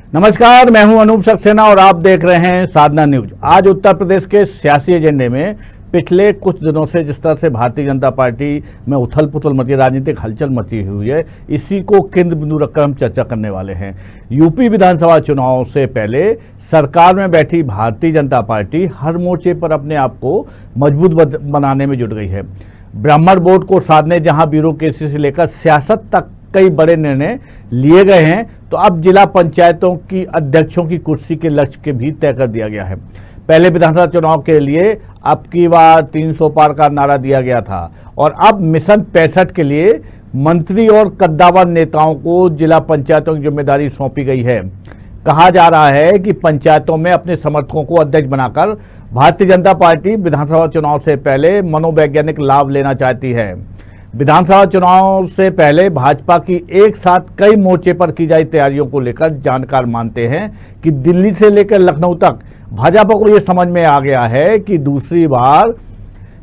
नमस्कार, मैं हूं अनूप सक्सेना और आप देख रहे हैं साधना न्यूज। आज उत्तर प्रदेश के सियासी एजेंडे में पिछले कुछ दिनों से जिस तरह से भारतीय जनता पार्टी में उथल पुथल मची, राजनीतिक हलचल मची हुई है, इसी को केंद्र बिंदु रखकर हम चर्चा करने वाले हैं। यूपी विधानसभा चुनाव से पहले सरकार में बैठी भारतीय जनता पार्टी हर मोर्चे पर अपने आप को मजबूत बनाने में जुट गई है। ब्राह्मण वोट को साधने जहां ब्यूरोक्रेसी से लेकर सियासत तक कई बड़े निर्णय लिए गए हैं, तो अब जिला पंचायतों की अध्यक्षों की कुर्सी के लक्ष्य के भी तय कर दिया गया है। पहले विधानसभा चुनाव के लिए अब की बार 300 पार का नारा दिया गया था और अब मिशन 65 के लिए मंत्री और कद्दावर नेताओं को जिला पंचायतों की जिम्मेदारी सौंपी गई है। कहा जा रहा है कि पंचायतों में अपने समर्थकों को अध्यक्ष बनाकर भारतीय जनता पार्टी विधानसभा चुनाव से पहले मनोवैज्ञानिक लाभ लेना चाहती है। विधानसभा चुनाव से पहले भाजपा की एक साथ कई मोर्चे पर की जाई तैयारियों को लेकर जानकार मानते हैं कि दिल्ली से लेकर लखनऊ तक भाजपा को यह समझ में आ गया है कि दूसरी बार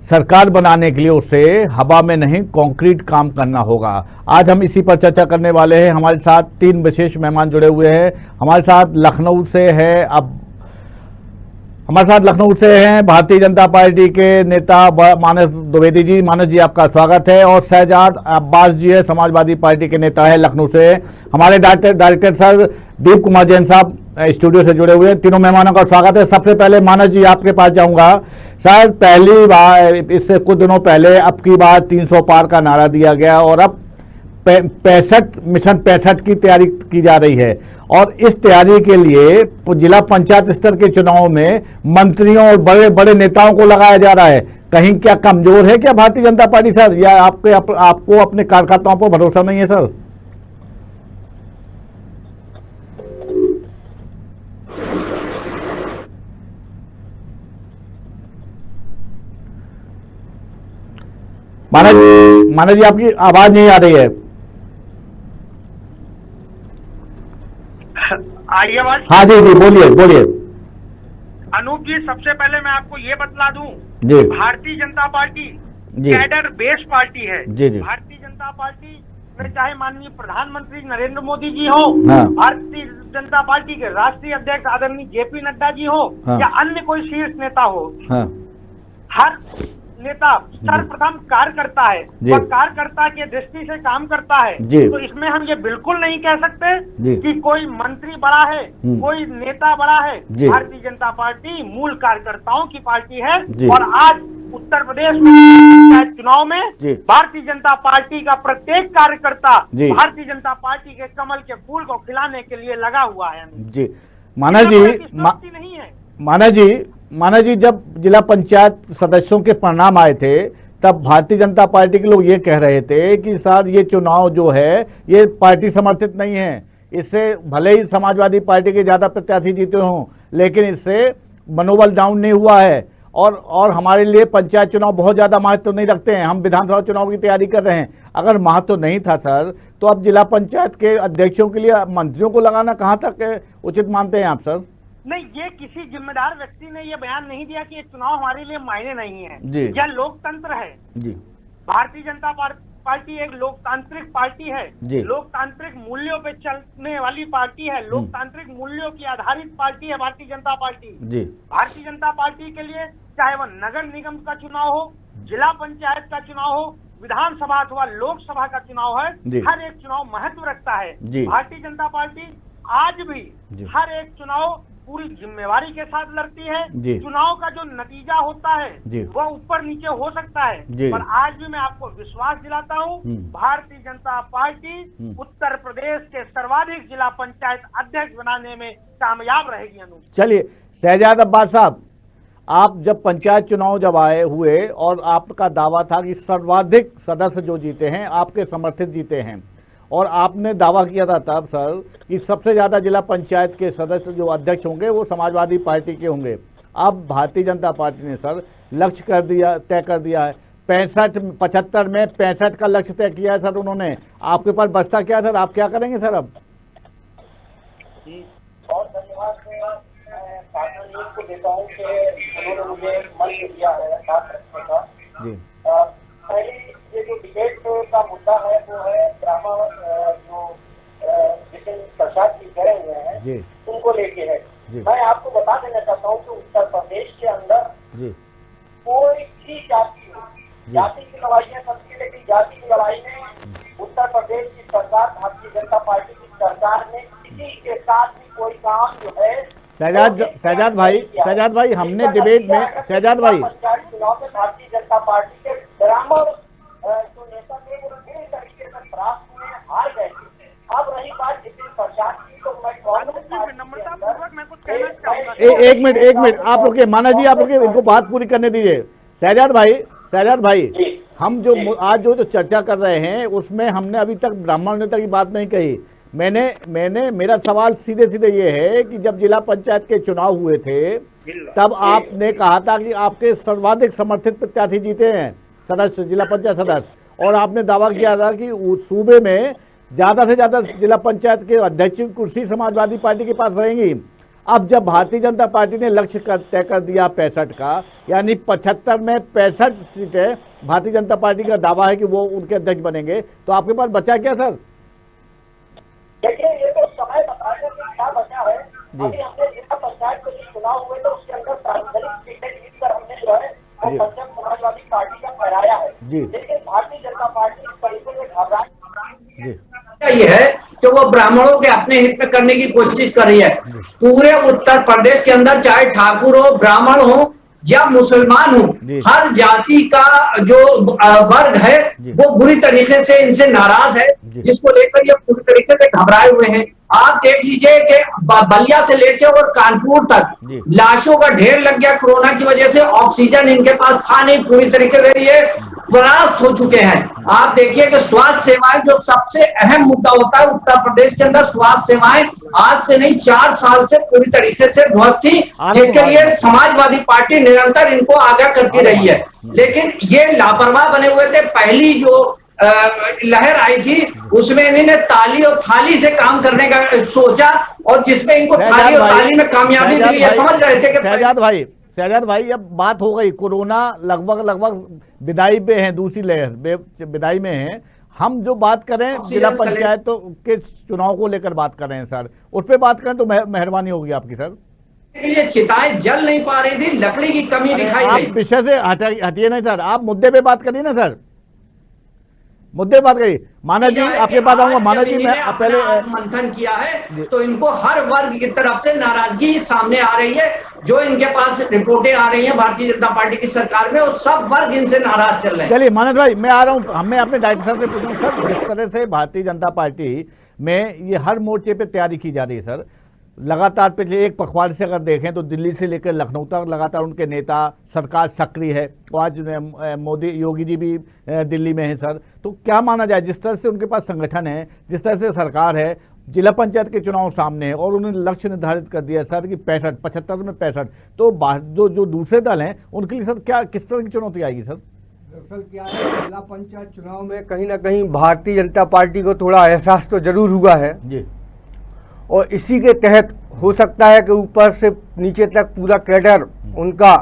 सरकार बनाने के लिए उसे हवा में नहीं कंक्रीट काम करना होगा। आज हम इसी पर चर्चा करने वाले हैं। हमारे साथ 3 विशेष मेहमान जुड़े हुए हैं। हमारे साथ लखनऊ से हैं भारतीय जनता पार्टी के नेता मानस द्विवेदी जी। मानस जी, आपका स्वागत है। और शहजाद अब्बास जी है, समाजवादी पार्टी के नेता है लखनऊ से। हमारे डायरेक्टर सर दीप कुमार जैन साहब स्टूडियो से जुड़े हुए हैं। तीनों मेहमानों का स्वागत है। सबसे पहले मानस जी, आपके पास जाऊंगा। सर, पहली बार इससे कुछ दिनों पहले अब की बार 300 पार का नारा दिया गया और अब 65 मिशन 65 की तैयारी की जा रही है और इस तैयारी के लिए जिला पंचायत स्तर के चुनाव में मंत्रियों और बड़े बड़े नेताओं को लगाया जा रहा है। कहीं क्या कमजोर है क्या भारतीय जनता पार्टी सर, या आपको अपने कार्यकर्ताओं पर भरोसा नहीं है सर? मानस जी, आपकी आवाज नहीं आ रही है। आ रही आवाज? हाँ जी जी, बोलिए। अनूप जी, सबसे पहले मैं आपको ये बतला दूं, Bharatiya Janata party cadre base party है। भारतीय जनता पार्टी में चाहे माननीय प्रधानमंत्री नरेंद्र मोदी जी हो, भारतीय जनता पार्टी के राष्ट्रीय अध्यक्ष आदरणीय जेपी नड्डा जी हो, या अन्य कोई शीर्ष नेता हो, हर नेता सर्वप्रथम कार्यकर्ता है और कार्यकर्ता की दृष्टि से काम करता है। तो इसमें हम ये बिल्कुल नहीं कह सकते कि कोई मंत्री बड़ा है, कोई नेता बड़ा है। भारतीय जनता पार्टी मूल कार्यकर्ताओं की पार्टी है और आज उत्तर प्रदेश में चुनाव में भारतीय जनता पार्टी का प्रत्येक कार्यकर्ता भारतीय जनता पार्टी के कमल के फूल को खिलाने के लिए लगा हुआ है। जी माना जी, जब जिला पंचायत सदस्यों के परिणाम आए थे तब भारतीय जनता पार्टी के लोग ये कह रहे थे कि सर, ये चुनाव जो है ये पार्टी समर्थित नहीं है, इससे भले ही समाजवादी पार्टी के ज्यादा प्रत्याशी जीते हों लेकिन इससे मनोबल डाउन नहीं हुआ है और हमारे लिए पंचायत चुनाव बहुत ज्यादा महत्व नहीं रखते हैं, हम विधानसभा चुनाव की तैयारी कर रहे हैं। अगर महत्व नहीं था सर, तो अब जिला पंचायत के अध्यक्षों के लिए मंत्रियों को लगाना कहाँ तक उचित मानते हैं आप सर? नहीं, ये किसी जिम्मेदार व्यक्ति ने ये बयान नहीं दिया कि ये चुनाव हमारे लिए मायने नहीं है। यह लोकतंत्र है जी। भारतीय जनता पार्टी एक लोकतांत्रिक पार्टी है, लोकतांत्रिक मूल्यों पे चलने वाली पार्टी है, लोकतांत्रिक मूल्यों की आधारित पार्टी है भारतीय जनता पार्टी जी। भारतीय जनता पार्टी के लिए चाहे वह नगर निगम का चुनाव हो, जिला पंचायत का चुनाव हो, विधानसभा अथवा लोकसभा का चुनाव है, हर एक चुनाव महत्व रखता है। भारतीय जनता पार्टी आज भी हर एक चुनाव पूरी जिम्मेवारी के साथ लड़ती है। चुनाव का जो नतीजा होता है वह ऊपर नीचे हो सकता है, पर आज भी मैं आपको विश्वास दिलाता हूँ, भारतीय जनता पार्टी उत्तर प्रदेश के सर्वाधिक जिला पंचायत अध्यक्ष बनाने में कामयाब रहेगी। अनु, चलिए शहजाद अब्बास साहब, आप जब पंचायत चुनाव जब आए हुए और आपका दावा था कि सर्वाधिक सदस्य जो जीते हैं आपके समर्थित जीते हैं और आपने दावा किया था तब सर कि सबसे ज्यादा जिला पंचायत के सदस्य जो अध्यक्ष होंगे वो समाजवादी पार्टी के होंगे। अब भारतीय जनता पार्टी ने सर लक्ष्य तय कर दिया है 75 में 65 का लक्ष्य तय किया है सर उन्होंने। आपके पास बचता क्या सर, आप क्या करेंगे सर अब? बहुत धन्यवाद नेताओं के उन्होंने मुझे मंच दिया है बात रखने का। पहले ये जो डिबेट का मुद्दा है वो है ड्रामा जो जिसे प्रसाद जी कह रहे हैं उनको लेके है। मैं आपको बता देना चाहता हूँ कि उत्तर प्रदेश के अंदर कोई भी जाति की लड़ाइयाँ चलती, लेकिन जाति की लड़ाई में उत्तर प्रदेश की सरकार, भारतीय जनता पार्टी की सरकार ने किसी के साथ भी कोई काम जो है शहजाद भाई हमने डिबेट में शहजाद भाई पंचायत चुनाव में भारतीय जनता पार्टी के ब्राह्मण जो नेता थे वो पूरी तरीके से परास्त हुए, हार गए। अब रही बात जितिन प्रसाद की, तो मैं एक मिनट आप रुके, माना जी आप रुके, इनको बात पूरी करने दीजिए। शहजाद भाई हम जो आज जो चर्चा कर रहे हैं उसमें हमने अभी तक ब्राह्मण नेता की बात नहीं कही। मेरा सवाल सीधे ये है कि जब जिला पंचायत के चुनाव हुए थे तब आपने कहा था कि आपके सर्वाधिक समर्थित प्रत्याशी जीते हैं सदस्य, जिला पंचायत सदस्य, और आपने दावा किया था कि सूबे में ज्यादा से ज्यादा जिला पंचायत के अध्यक्ष की कुर्सी समाजवादी पार्टी के पास रहेंगी। अब जब भारतीय जनता पार्टी ने लक्ष्य तय कर दिया 65 का, यानी 75 में 65 सीटें भारतीय जनता पार्टी का दावा है कि वो उनके अध्यक्ष बनेंगे, तो आपके पास बचा क्या सर? देखिए, ये तो समय बताएगा कि क्या बचा है। अभी हमने जिला पंचायत के जो चुनाव हुए तो उसके अंदर सार्वजनिक सीटें जीतकर हमने जो है वो पंजाब समाजवादी पार्टी का फहराया है। लेकिन भारतीय जनता पार्टी इस तरीके से घबरा ये है कि वो ब्राह्मणों के अपने हित में करने की कोशिश कर रही है। पूरे उत्तर प्रदेश के अंदर चाहे ठाकुर हो, ब्राह्मण हो या मुसलमान हो, हर जाति का जो वर्ग है वो बुरी तरीके से इनसे नाराज है, जिसको लेकर ये पूरी तरीके से घबराए हुए हैं। आप देख लीजिए कि बलिया से लेकर और कानपुर तक लाशों का ढेर लग गया कोरोना की वजह से। ऑक्सीजन इनके पास था नहीं, पूरी तरीके से ये परास्त हो चुके हैं। आप देखिए कि स्वास्थ्य सेवाएं जो सबसे अहम मुद्दा होता है उत्तर प्रदेश के अंदर, स्वास्थ्य सेवाएं आज से नहीं 4 साल से पूरी तरीके से ध्वस्त थी, जिसके लिए समाजवादी पार्टी निरंतर इनको आगाह करती रही है। लेकिन ये लापरवाह बने हुए थे। पहली जो लहर आई थी उसमें इन्होंने ताली और थाली से काम करने का सोचा, और जिसमें इनको थाली और ताली में कामयाबी मिली, ये समझ रहे थे कि शहजाद भाई अब बात हो गई, कोरोना लगभग विदाई पे है, दूसरी लहर विदाई में है। हम जो बात करें जिला पंचायत के चुनाव को लेकर बात कर रहे हैं सर, उस पर बात करें तो मेहरबानी होगी आपकी सर। ये चिताएं जल नहीं पा रही थी, लकड़ी की कमी दिखाई गई। आप विषय से हटिए नहीं सर, आप मुद्दे पे बात करिए ना सर, मुद्दे बात करिए। माना जी आपके पास आऊंगा। माना जी मैं पहले मंथन किया है तो इनको हर वर्ग की तरफ से नाराजगी सामने आ रही है। जो इनके पास रिपोर्टें आ रही हैं भारतीय जनता पार्टी की सरकार में, और सब वर्ग इनसे नाराज चल रहे हैं। चलिए मानस भाई मैं आ रहा हूँ, हमें अपने डायरेक्टर साहब से पूछूं सर, जिस तरह से भारतीय जनता पार्टी में ये हर मोर्चे पे तैयारी की जा रही है सर, लगातार पिछले एक पखवाड़े से अगर देखें तो दिल्ली से लेकर लखनऊ तक लगातार उनके नेता सरकार सक्रिय है, तो आज मोदी योगी जी भी दिल्ली में हैं सर, तो क्या माना जाए जिस तरह से उनके पास संगठन है, जिस तरह से सरकार है, जिला पंचायत के चुनाव सामने है और उन्होंने लक्ष्य निर्धारित कर दिया सर कि 75 में 65, तो जो दूसरे दल हैं उनके लिए सर क्या किस तरह की चुनौती आएगी सर? दरअसल क्या है, जिला पंचायत चुनाव में कहीं ना कहीं भारतीय जनता पार्टी को थोड़ा एहसास तो जरूर हुआ है जी, और इसी के तहत हो सकता है कि ऊपर से नीचे तक पूरा कैडर उनका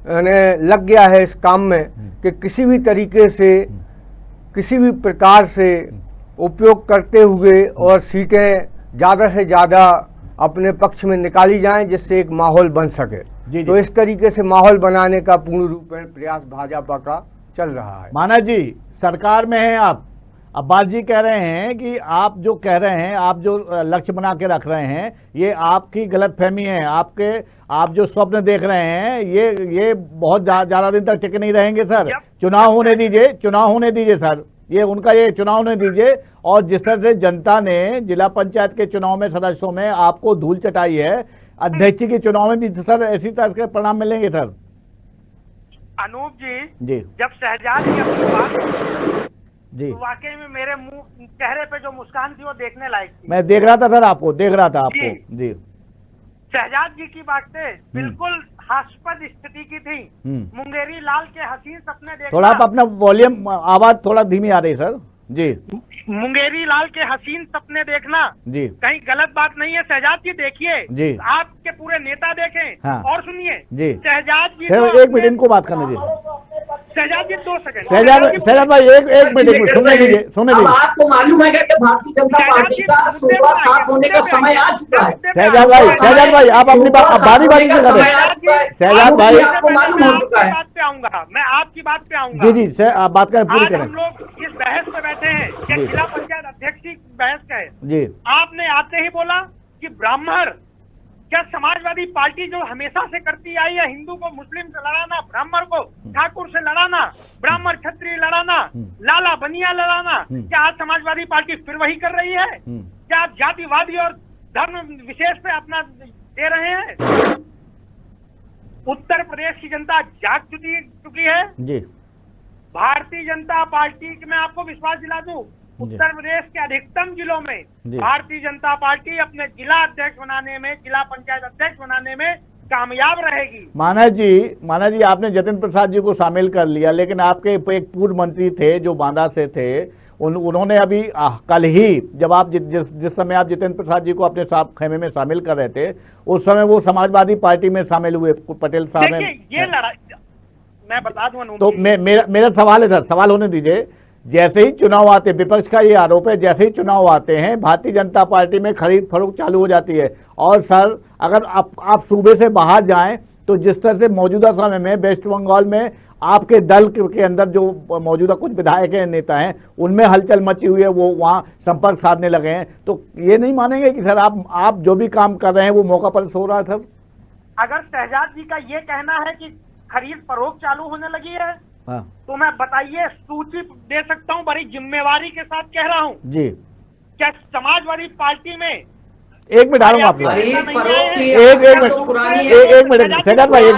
लग गया है इस काम में कि किसी भी तरीके से किसी भी प्रकार से उपयोग करते हुए और सीटें ज़्यादा से ज़्यादा अपने पक्ष में निकाली जाएं, जिससे एक माहौल बन सके। तो इस तरीके से माहौल बनाने का पूर्ण रूप में प्रयास भाजपा का चल रहा है। माना जी सरकार में हैं आप, अब्बास जी कह रहे हैं कि आप जो कह रहे हैं, आप जो लक्ष्य बना के रख रहे हैं, ये आपकी गलतफहमी है। आप जो स्वप्न देख रहे हैं ये बहुत ज्यादा दिन तक टिके नहीं रहेंगे सर। चुनाव होने दीजिए सर, ये उनका ये चुनाव होने दीजिए। और जिस तरह से जनता ने जिला पंचायत के चुनाव में सदस्यों में आपको धूल चटाई है, अध्यक्ष के चुनाव में भी सर ऐसी तरह के परिणाम मिलेंगे सर। अनूप जी जब शहजाद की अपनी बात जी, तो वाकई में मेरे मुंह चेहरे पे जो मुस्कान थी वो देखने लायक थी। मैं देख रहा था सर, आपको देख रहा था आपको जी। शहजाद जी की बातें बिल्कुल हास्यास्पद स्थिति की थी। मुंगेरी लाल के हसीन सपने देखना, थोड़ा आप अपना वॉल्यूम आवाज थोड़ा धीमी आ रही सर जी। मुंगेरी लाल के हसीन सपने देखना जी कहीं गलत बात नहीं है। शहजाद जी देखिए जी, आपके पूरे नेता देखें हाँ, और सुनिए जी। शहजाद जी एक मिनट इनको बात करने दीजिए। शहजाद जी 2 सेकंड, शहजाद भाई एक मिनट सुनने दीजिए। आपको मालूम है कि भारतीय जनता पार्टी का 16 साफ होने का समय आ चुका है। शहजाद भाई आप अपनी बारी बारी से समय आ चुका है। शहजाद भाई आपको मालूम हो चुका है। बात पे आऊंगा, मैं आपकी बात पे आऊंगा। जी सर आप बात करें, पूरी आज करें। हम लोग इस बहस पे बैठे हैं कि जी। जिला पंचायत अध्यक्ष की बहस का है। जी आपने आते ही बोला कि ब्राह्मण, क्या समाजवादी पार्टी जो हमेशा से करती आई है, हिंदू को मुस्लिम से लड़ाना, ब्राह्मण को ठाकुर से लड़ाना, ब्राह्मण क्षत्रिय लड़ाना, लाला बनिया लड़ाना, क्या आज समाजवादी पार्टी फिर वही कर रही है? क्या आप जातिवादी और धर्म विशेष पे अपना दे रहे हैं? उत्तर प्रदेश की जनता जाग चुकी है। जी भारतीय जनता पार्टी की मैं आपको विश्वास दिला दूं, उत्तर प्रदेश के अधिकतम जिलों में भारतीय जनता पार्टी अपने जिला अध्यक्ष बनाने में, जिला पंचायत अध्यक्ष बनाने में कामयाब रहेगी। माना जी आपने जतिन प्रसाद जी को शामिल कर लिया, लेकिन आपके एक पूर्व मंत्री थे जो बांदा से थे, उन्होंने अभी कल ही जब आप जिस समय आप जितेंद्र प्रसाद जी को अपने खेमे में शामिल कर रहे थे, उस समय वो समाजवादी पार्टी में शामिल हुए, पटेल साहब में। ये लड़ाई मैं बता दूं तो मेरा सवाल है सर, सवाल होने दीजिए। जैसे ही चुनाव आते, विपक्ष का ये आरोप है, जैसे ही चुनाव आते हैं भारतीय जनता पार्टी में खरीद फरोख्त चालू हो जाती है। और सर अगर आप सूबे से बाहर जाएं तो जिस तरह से मौजूदा समय में वेस्ट बंगाल में आपके दल के अंदर जो मौजूदा कुछ विधायक नेता हैं उनमें हलचल मची हुई है, वो वहाँ संपर्क साधने लगे हैं, तो ये नहीं मानेंगे कि सर आप जो भी काम कर रहे हैं वो मौका पर हो रहा है सर? अगर शहजाद जी का ये कहना है कि खरीद फरोख्त चालू होने लगी है, हाँ। तो मैं बताइए सूची दे सकता हूं, बड़ी जिम्मेवारी के साथ कह रहा हूं जी। क्या समाजवादी पार्टी में एक मिनट आ रहा हूँ आप एक मिनट शहजाद भाई,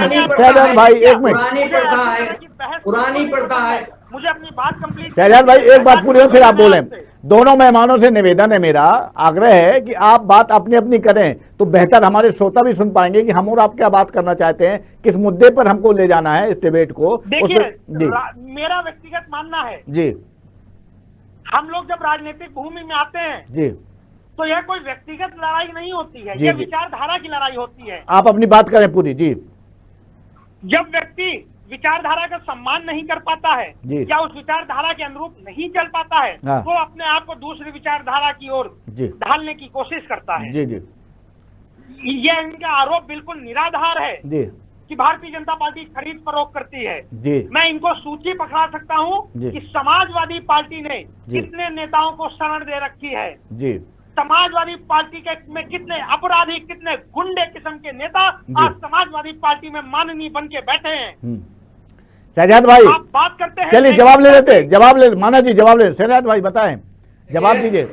पुरानी प्रथा है। मुझे अपनी बात कंप्लीट। शहजाद भाई एक बात पूरी हो फिर आप बोलें। दोनों मेहमानों से निवेदन है, मेरा आग्रह है कि आप बात अपनी अपनी करें तो बेहतर हमारे श्रोता भी सुन पाएंगे कि हम और आप क्या बात करना चाहते हैं, किस मुद्दे पर हमको ले जाना है इस डिबेट को। देखिए मेरा व्यक्तिगत मानना है जी, हम लोग जब राजनीतिक भूमि में आते हैं जी, तो यह कोई व्यक्तिगत लड़ाई नहीं होती है, जी, यह जी। विचारधारा की लड़ाई होती है। आप अपनी बात करें पूरी। जी, जब व्यक्ति विचारधारा का सम्मान नहीं कर पाता है जी। या उस विचारधारा के अनुरूप नहीं चल पाता है, हाँ। तो अपने आप को दूसरी विचारधारा की ओर जी, ढालने की कोशिश करता है। जी, जी, यह इनका आरोप बिल्कुल निराधार है जी, कि भारतीय जनता पार्टी खरीद फरोख्त करती है। जी। मैं इनको सूची पकड़ा सकता हूं जी। कि समाजवादी पार्टी ने जी। कितने नेताओं को शरण दे रखी है, जी, समाजवादी पार्टी में कितने अपराधी, कितने गुंडे किस्म के नेता जी। आज समाजवादी पार्टी में माननीय बन के बैठे हैं। शहजाद भाई आप बात करते हैं, चलिए जवाब ले लेते, जवाब ले, माना जी जवाब ले। शहजाद भाई बताएं, जवाब दीजिए।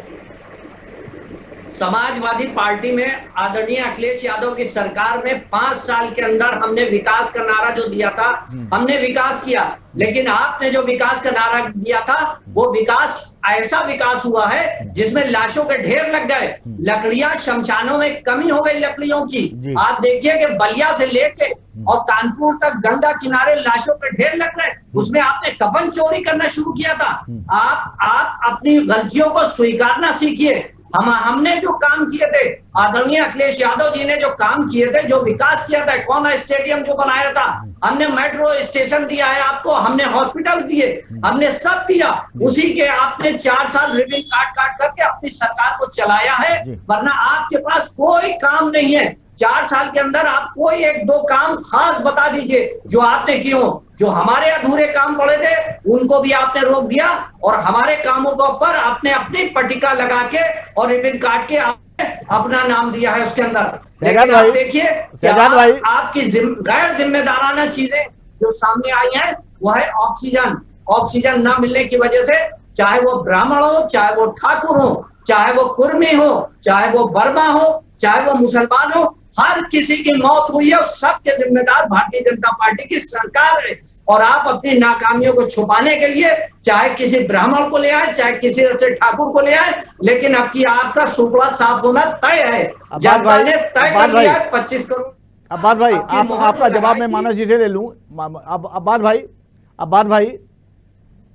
समाजवादी पार्टी में आदरणीय अखिलेश यादव की सरकार में 5 साल के अंदर हमने विकास का नारा जो दिया था, हमने विकास किया। लेकिन आपने जो विकास का नारा दिया था वो विकास ऐसा विकास हुआ है जिसमें लाशों के ढेर लग गए, लकड़ियां शमशानों में कमी हो गई लकड़ियों की। आप देखिए कि बलिया से लेके और कानपुर तक गंगा किनारे लाशों के ढेर लग रहे, उसमें आपने कफन चोरी करना शुरू किया था। आप अपनी गलतियों को स्वीकारना सीखिए। हमने जो काम किए थे, आदरणीय अखिलेश यादव जी ने जो काम किए थे, जो विकास किया था, कौन स्टेडियम जो बनाया था, हमने मेट्रो स्टेशन दिया है आपको, हमने हॉस्पिटल दिए, हमने सब दिया। उसी के आपने 4 साल रिबन काट करके अपनी सरकार को चलाया है, वरना आपके पास कोई काम नहीं है। 4 साल के अंदर आप कोई 1-2 काम खास बता दीजिए जो आपने किए हो। जो हमारे अधूरे काम पड़े थे उनको भी आपने रोक दिया और हमारे कामों के ऊपर आपने अपनी पट्टिका लगा के और रिबन काट के आपने अपना नाम दिया है उसके अंदर। लेकिन आप देखिए आपकी गैर जिम्मेदाराना चीजें जो सामने आई हैं वो है ऑक्सीजन न मिलने की वजह से, चाहे वो ब्राह्मण हो, चाहे वो ठाकुर हो, चाहे वो कुर्मी हो, चाहे वो वर्मा हो, चाहे वो मुसलमान हो, हर किसी की मौत हुई है। सबके जिम्मेदार भारतीय जनता पार्टी की सरकार है। और आप अपनी नाकामियों को छुपाने के लिए चाहे किसी ब्राह्मण को ले आए, चाहे किसी ऐसे ठाकुर को ले आए, लेकिन अब की आपका सुपड़ा साफ होना तय है। जनता ने तय कर लिया है 25 करोड़। अब्बास भाई आपका जवाब मैं मानस जी से ले लूं।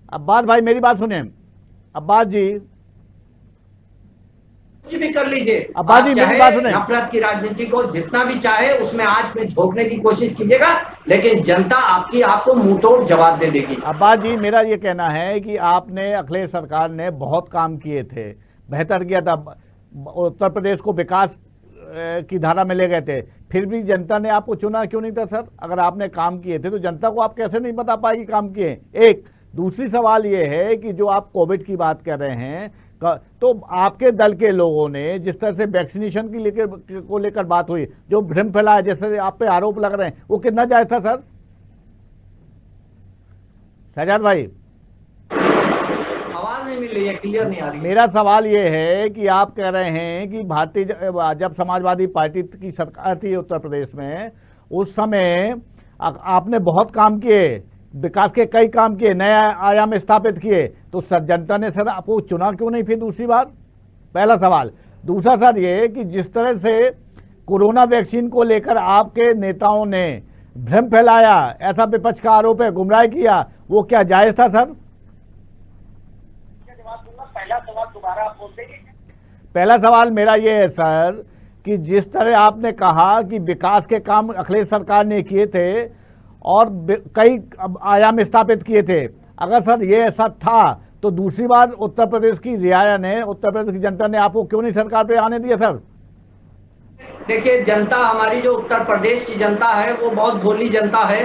अब्बास भाई मेरी बात सुने। अब्बास जी कुछ भी कर लीजिए, अब्बास जी मेरी बात सुने। नफरत की राजनीति को जितना भी चाहे उसमें आज में झोंकने की कोशिश कीजिएगा, लेकिन जनता आपको मुंहतोड़ जवाब दे देगी। अब्बास जी मेरा ये कहना है कि आपने, अखिलेश सरकार ने बहुत काम किए थे, बेहतर किया था, उत्तर प्रदेश को विकास की धारा में ले गए थे, फिर भी जनता ने आपको चुना क्यों नहीं था सर? अगर आपने काम किए थे तो जनता को आप कैसे नहीं बता पाएगी काम किए? एक दूसरी सवाल ये है कि जो आप कोविड की बात कर रहे हैं, तो आपके दल के लोगों ने जिस तरह से वैक्सीनेशन को लेकर बात हुई, जो भ्रम फैलाया, जैसे आप पे आरोप लग रहे हैं, वो कितना जायज था सर? शहजाद भाई आवाज नहीं मिल रही है, क्लियर नहीं आ रही। मेरा सवाल ये है कि आप कह रहे हैं कि जब समाजवादी पार्टी की सरकार थी उत्तर प्रदेश में, उस समय आपने बहुत काम किए, विकास के कई काम किए, नया आयाम स्थापित किए, तो सर जनता ने सर आपको चुना क्यों नहीं फिर दूसरी बार? पहला सवाल। दूसरा सर ये कि जिस तरह से कोरोना वैक्सीन को लेकर आपके नेताओं ने भ्रम फैलाया, ऐसा विपक्ष का आरोप है, गुमराह किया, वो क्या जायज था सर? पहला सवाल दोबारा आप बोल देंगे? पहला सवाल मेरा ये है सर कि जिस तरह आपने कहा कि विकास के काम अखिलेश सरकार ने किए थे और कई आयाम स्थापित किए थे, अगर सर ये ऐसा था तो दूसरी बार उत्तर प्रदेश की रियाया ने, उत्तर प्रदेश की जनता ने आपको क्यों नहीं सरकार पे आने दिया सर? देखिए, जनता हमारी जो उत्तर प्रदेश की जनता है वो बहुत भोली जनता है,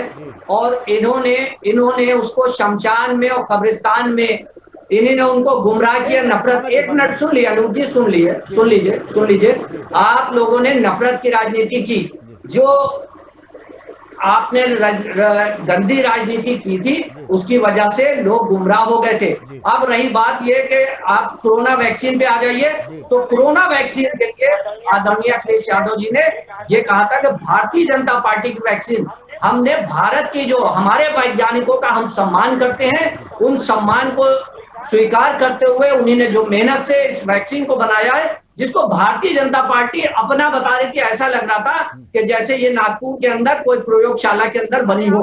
और इन्होंने उसको शमशान में और कब्रिस्तान में इन्होंने उनको गुमराह किया, नफरत। एक मिनट सुन लिया अनूप जी, सुन लीजिए। आप लोगों ने नफरत की राजनीति की, जो आपने गंदी राजनीति की थी, उसकी वजह से लोग गुमराह हो गए थे। अब रही बात ये कि आप कोरोना वैक्सीन पे आ जाइए, तो कोरोना वैक्सीन के लिए आदरणीय अखिलेश यादव जी ने ये कहा था कि भारतीय जनता पार्टी की वैक्सीन, हमने भारत की जो हमारे वैज्ञानिकों का हम सम्मान करते हैं, उन सम्मान को स्वीकार करते हुए उन्होंने जो मेहनत से इस वैक्सीन को बनाया है, जिसको भारतीय जनता पार्टी अपना बता रही थी, ऐसा लग रहा था कि जैसे ये नागपुर के अंदर कोई प्रयोगशाला के अंदर बनी हो,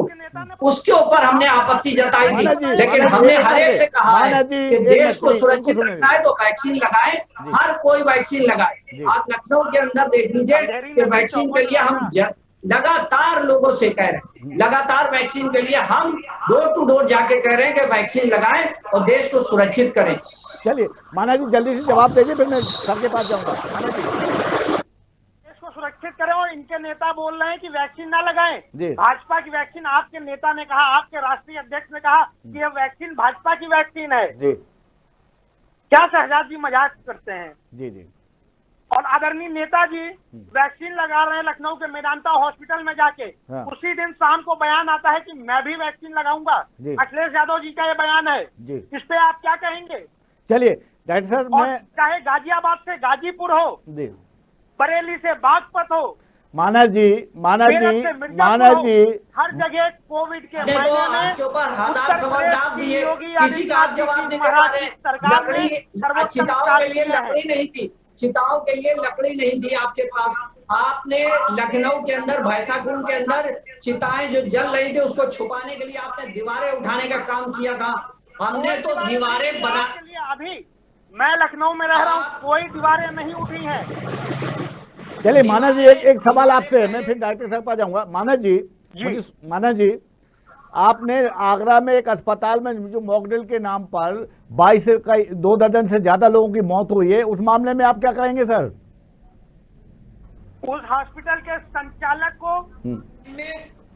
उसके ऊपर हमने आपत्ति जताई थी। लेकिन हमने हर एक से कहा है कि देश को सुरक्षित रखना है तो वैक्सीन लगाएं, हर कोई वैक्सीन लगाए। आप लखनऊ के अंदर देख लीजिए कि वैक्सीन के लिए हम लगातार लोगों से कह रहे हैं, लगातार वैक्सीन के लिए हम डोर टू डोर जाके कह रहे हैं कि वैक्सीन लगाएं और देश को सुरक्षित करें। चलिए माना जी जल्दी से जवाब दीजिए, फिर मैं सर के पास जाऊंगा। माना जी, देश को सुरक्षित करें, और इनके नेता बोल रहे हैं कि वैक्सीन ना लगाएं। भाजपा की वैक्सीन, आपके नेता ने कहा, आपके राष्ट्रीय अध्यक्ष ने कहा कि यह वैक्सीन भाजपा की वैक्सीन है। जी, क्या शहजाद जी मजाक करते हैं? जी। और आदरणीय नेताजी वैक्सीन लगा रहे हैं लखनऊ के मेदांता हॉस्पिटल में जाके। हाँ। उसी दिन शाम को बयान आता है कि मैं भी वैक्सीन लगाऊंगा। अखिलेश यादव जी का ये बयान है, इस पे आप क्या कहेंगे? चलिए डॉक्टर साहब, मैं चाहे गाजियाबाद से गाजीपुर हो, बरेली से बागपत हो, माना जी हर जगह कोविड के महीने में किसी का आप जवाब नहीं दे पा रहे। चिताओं के लिए लकड़ी नहीं थी, चिताओं के लिए लकड़ी नहीं थी आपके पास। आपने लखनऊ के अंदर भैंसाकुंड के अंदर चिताएं जो जल रही थी उसको छुपाने के लिए आपने दीवारें उठाने का काम किया था। हमने तो दीवारें बना, अभी मैं लखनऊ में रह रहा हूँ, कोई दीवारें नहीं उठी हैं। चलिए माना जी, एक सवाल आपसे है, मैं फिर डॉक्टर साहब पास जाऊंगा। माना जी, आपने आगरा में एक अस्पताल में जो मॉकड्रिल के नाम पर 2 दर्जन से ज्यादा लोगों की मौत हुई है, उस मामले में आप क्या कहेंगे सर? उस हॉस्पिटल के संचालक को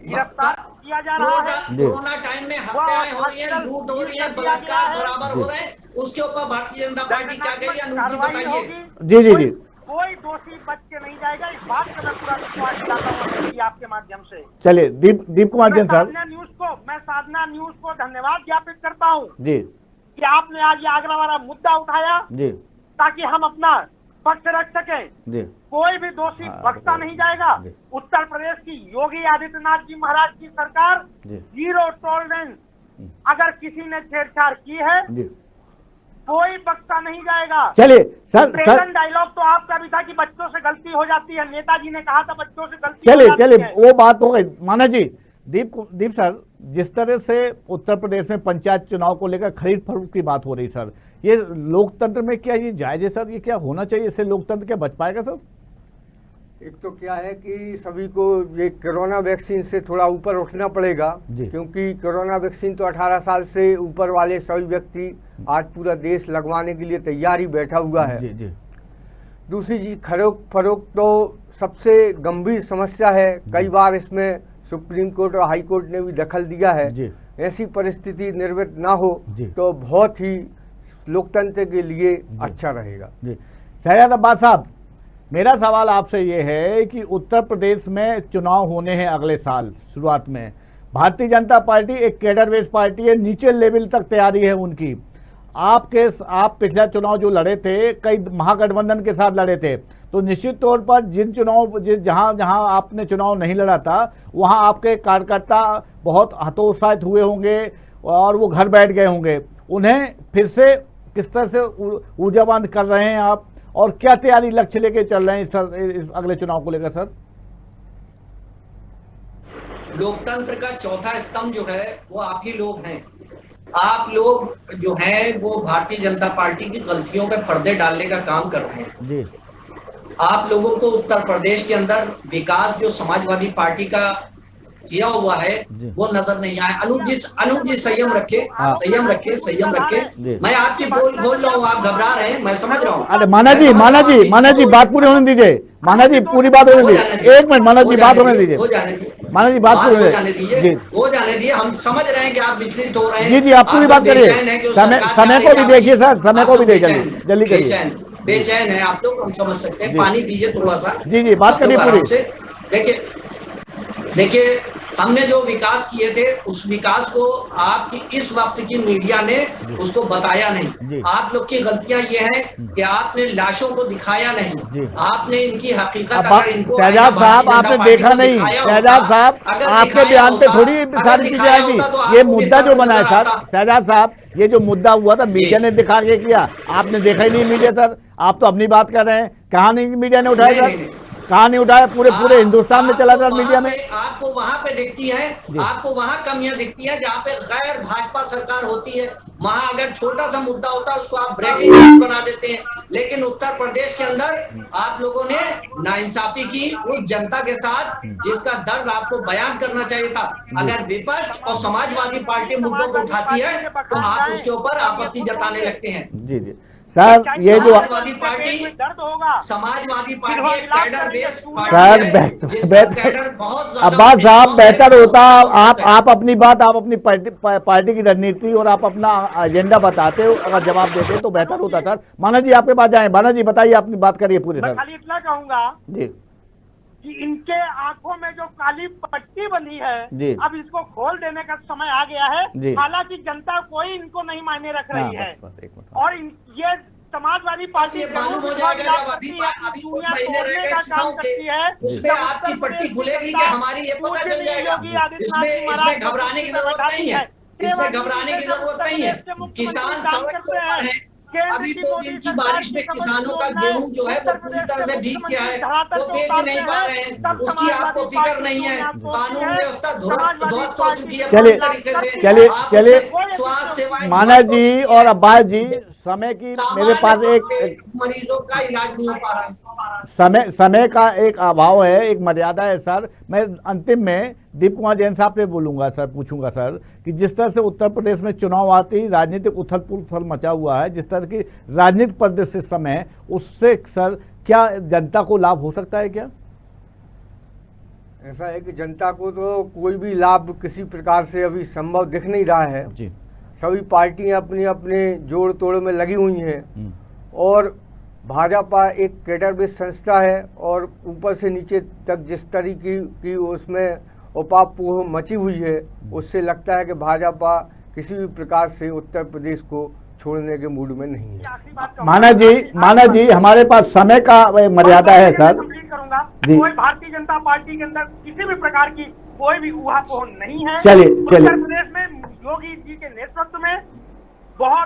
गिरफ्तार किया जा रहा है। कोरोना टाइम में हत्याएं हो रही है, लूट हो रही है, बलात्कार बराबर हो रहे हैं, उसके ऊपर भारतीय जनता पार्टी क्या कहेगी? अनूप जी बताइए। जी। कोई दोषी बच के नहीं जाएगा, इस बात का मैं पूरा विश्वास दिलाता हूं आपके माध्यम से। चलिए दीप कुमार जैन साहब, मैं साधना न्यूज को धन्यवाद ज्ञापित करता हूं जी कि आपने आज ये आगरा वाला मुद्दा उठाया जी, ताकि हम अपना पक्ष रख सकें जी। कोई भी दोषी बख्शा नहीं जाएगा। उत्तर प्रदेश की योगी आदित्यनाथ जी महाराज की सरकार 0 टॉलरेंस, अगर किसी ने छेड़छाड़ की है कोई बख्शा नहीं जाएगा। चलिए सर, डायलॉग तो आपका भी था कि बच्चों से गलती हो जाती है, नेताजी ने कहा था बच्चों से गलती। चलिए वो बात हो गई। माना जी, दीप सर, जिस तरह से उत्तर प्रदेश में पंचायत चुनाव को लेकर खरीद फरोख्त की बात हो रही सर, ये लोकतंत्र में क्या ये जायज है सर? ये क्या होना चाहिए? इससे लोकतंत्र क्या बच पाएगा सर? एक तो क्या है कि सभी को ये कोरोना वैक्सीन से थोड़ा ऊपर उठना पड़ेगा, क्योंकि कोरोना वैक्सीन तो 18 साल से ऊपर वाले सभी व्यक्ति आज पूरा देश लगवाने के लिए तैयार ही बैठा हुआ है। दूसरी चीज खरीद फरोख्त तो सबसे गंभीर समस्या है। कई बार इसमें सुप्रीम कोर्ट और हाई कोर्ट ने भी दखल दिया है। ऐसी परिस्थिति निर्मित ना हो तो बहुत ही लोकतंत्र के लिए अच्छा रहेगा। शहजाद अब्बास साहब, मेरा सवाल आपसे ये है कि उत्तर प्रदेश में चुनाव होने हैं अगले साल शुरुआत में। भारतीय जनता पार्टी एक कैडर बेस्ड पार्टी है, नीचे लेवल तक तैयारी है उनकी। आप पिछला चुनाव जो लड़े थे कई महागठबंधन के साथ लड़े थे, तो निश्चित तौर पर जहां जहां आपने चुनाव नहीं लड़ा था वहां आपके कार्यकर्ता बहुत हतोत्साहित हुए होंगे और वो घर बैठ गए होंगे। उन्हें फिर से किस तरह से ऊर्जावान कर रहे हैं आप, और क्या तैयारी लक्ष्य लेके चल रहे हैं सर इस अगले चुनाव को लेकर? सर, लोकतंत्र का चौथा स्तंभ जो है वो आप ही लोग हैं। आप लोग जो हैं वो भारतीय जनता पार्टी की गलतियों पे पर्दे डालने का काम कर रहे हैं जी। आप लोगों को उत्तर प्रदेश के अंदर विकास जो समाजवादी पार्टी का किया हुआ है वो नजर नहीं आया। अनूप जी संयम रखे, संयम रखे। मैं आपकी बोल रहा हूँ, आप घबरा रहे हैं, मैं समझ रहा हूँ। अरे माना जी बात पूरी होने दीजिए। माना जी पूरी बात होने दीजिए, एक मिनट माना जी बात होने दीजिए। माना जी बात हो जाने दीजिए। हम समझ रहे हैं कि आप विचलित हो रहे हैं। जी जी, आप पूरी बात करिए। समय को भी देखिए सर, समय को भी देखिए, जल्दी करिए। बेचैन है आप लोग, हम समझ सकते हैं। पानी पीजिए थोड़ा सा। जी बात करिए पूरी। देखिए हमने जो विकास किए थे उस विकास को आपकी इस वक्त की मीडिया ने उसको बताया नहीं। आप लोग की गलतियां ये हैं कि आपने लाशों को दिखाया नहीं। आपने इनकी हकीकत शहजाद साहब आपने देखा नहीं। शहजाद साहब आपके बयान पे थोड़ी सारी चीजें आएंगी। ये मुद्दा जो बना है सर, शहजाद साहब ये जो मुद्दा हुआ था मीडिया ने दिखा के किया, आपने देखा ही नहीं मीडिया। सर आप तो अपनी बात कर रहे हैं, कहाँ नहीं मीडिया ने उठाया सर, कहाँ नहीं उठाया? पूरे हिंदुस्तान में चला था मीडिया में। आपको वहां पे दिखती है, आपको वहां कमियां दिखती है जहाँ पे गैर भाजपा सरकार होती है। वहां अगर छोटा सा मुद्दा होता है उसको आप ब्रेकिंग न्यूज बना देते हैं। लेकिन उत्तर प्रदेश के अंदर आप लोगों ने नाइंसाफी की उस जनता के साथ जिसका दर्द आपको बयान करना चाहिए था। अगर विपक्ष और समाजवादी पार्टी मुद्दों को उठाती है तो आप उसके ऊपर आपत्ति जताने लगते हैं। जी जी सर, ये जो Samajwadi party cadre based sir Abbas साहब बेहतर होता आप अपनी बात, आप अपनी पार्टी की रणनीति और आप अपना एजेंडा बताते हो, अगर जवाब देते हो तो बेहतर होता सर। माना जी आपके पास जाए। माना जी बताइए, अपनी बात करिए पूरे। मैं खाली इतना कहूंगा जी कि इनके आंखों में जो काली पट्टी बंधी है अब इसको खोल देने का समय आ गया है। हालांकि जनता कोई इनको नहीं मायने रख रही है और ये समाजवादी पार्टी मालूम हो जाएगा जब अभी कुछ महीने रह गए चुनाव के, उसमें आपकी पट्टी खुलेगी कि हमारी ये पता चल जाएगा। इसमें घबराने की जरूरत नहीं है, इसमें घबराने की जरूरत नहीं है। किसान सड़क पर है। अभी 2 दिन की बारिश में किसानों का गेहूं जो है वो पूरी तरह से भीग गया है, वो बेच नहीं पा रहे हैं, उसकी आपको फिक्र नहीं है। कानून व्यवस्था ध्वस्त हो चुकी है पूरी तरीके से। चलिए स्वास्थ्य सेवाएं माना जी और अब्बास जी, समय की मेरे पास एक मरीजों का इलाज नहीं हो पा रहा है। समय का एक अभाव है, एक मर्यादा है सर। मैं अंतिम में दीप कुमार जैन साहब से बोलूंगा सर, पूछूंगा सर कि जिस तरह से उत्तर प्रदेश में चुनाव आते ही राजनीतिक उथल पुथल मचा हुआ है, जिस तरह की राजनीतिक परिदृश्य इस समय, उससे सर क्या जनता को लाभ हो सकता है? क्या ऐसा है कि जनता को तो कोई भी लाभ किसी प्रकार से अभी संभव दिख नहीं रहा है जी। सभी पार्टियां अपने अपने जोड़ तोड़ में लगी हुई हैं और भाजपा एक कैडर बेस्ड संस्था है और ऊपर से नीचे तक जिस तरीके की उसमें उपापोह मची हुई है, उससे लगता है कि भाजपा किसी भी प्रकार से उत्तर प्रदेश को छोड़ने के मूड में नहीं है। माना जी हमारे पास समय का मर्यादा है सर। कोई भारतीय जनता पार्टी के अंदर किसी भी प्रकार की कोई भी ऊहापोह नहीं है। चलिए उत्तर प्रदेश में योगी जी के नेतृत्व में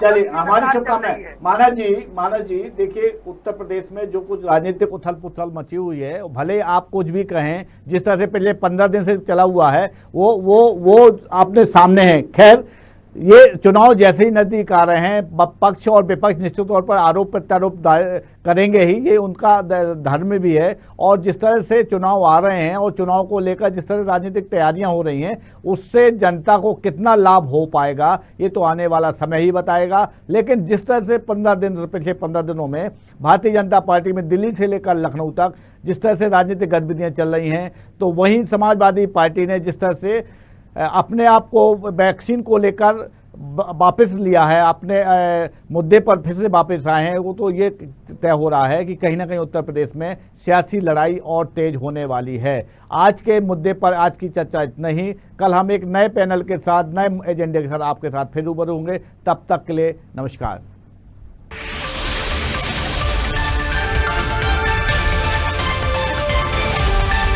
चलिए हमारी सत्ता में। माना जी देखिए, उत्तर प्रदेश में जो कुछ राजनीतिक उथल पुथल मची हुई है, भले आप कुछ भी कहें, जिस तरह से पिछले 15 दिन से चला हुआ है वो आपने सामने है। खैर ये चुनाव जैसे ही नजदीक आ रहे हैं, पक्ष और विपक्ष निश्चित तौर पर आरोप प्रत्यारोप करेंगे ही, ये उनका धर्म भी है। और जिस तरह से चुनाव आ रहे हैं और चुनाव को लेकर जिस तरह राजनीतिक तैयारियां हो रही हैं, उससे जनता को कितना लाभ हो पाएगा ये तो आने वाला समय ही बताएगा। लेकिन जिस तरह से पिछले 15 दिनों में भारतीय जनता पार्टी में दिल्ली से लेकर लखनऊ तक जिस तरह से राजनीतिक गतिविधियां चल रही हैं, तो वहीं समाजवादी पार्टी ने जिस तरह से अपने आप को वैक्सीन को लेकर वापस लिया है, अपने मुद्दे पर फिर से वापस आए हैं, वो तो ये तय हो रहा है कि कहीं ना कहीं उत्तर प्रदेश में सियासी लड़ाई और तेज होने वाली है। आज के मुद्दे पर आज की चर्चा इतना ही। कल हम एक नए पैनल के साथ, नए एजेंडे के साथ आपके साथ फिर रूबरू होंगे। तब तक के लिए नमस्कार।